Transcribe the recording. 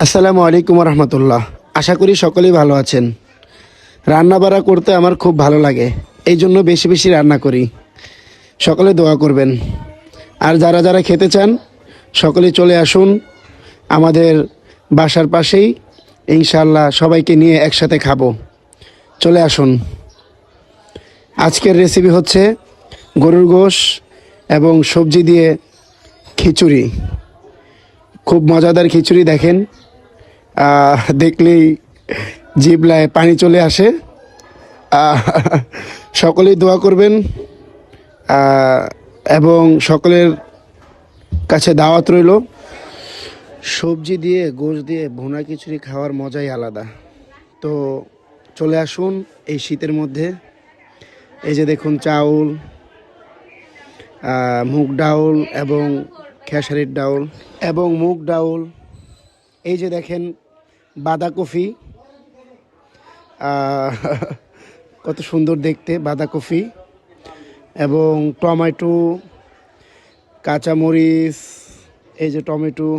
আসসালামু আলাইকুম রহমতুল্লাহ। আশা করি সকলেই ভালো আছেন। রান্না বাড়া করতে আমার খুব ভালো লাগে, এই জন্য বেশি বেশি রান্না করি। সকলে দোয়া করবেন। আর যারা যারা খেতে চান সকলে চলে আসুন আমাদের বাসার পাশেই, ইনশাআল্লাহ সবাইকে নিয়ে একসাথে খাবো। চলে আসুন। আজকের রেসিপি হচ্ছে গরুর গোশ এবং সবজি দিয়ে খিচুড়ি। খুব মজাদার খিচুড়ি। দেখেন, দেখলেই জিভলায় পানি চলে আসে। আহ, সকলেই দোয়া করবেন এবং সকলের কাছে দাওয়াত রইল। সবজি দিয়ে গোশ দিয়ে ভুনা খিচুড়ি খাওয়ার মজাই আলাদা। তো চলে আসুন এই শীতের মধ্যে। এই যে দেখুন, চাউল, মুগ ডাউল এবং খেসারির ডাউল এবং মুগ ডাউল। এই যে দেখেন বাঁধাকপি, কত সুন্দর দেখতে বাঁধাকপি, এবং টমেটো, কাঁচামরিচ, এই যে টমেটো,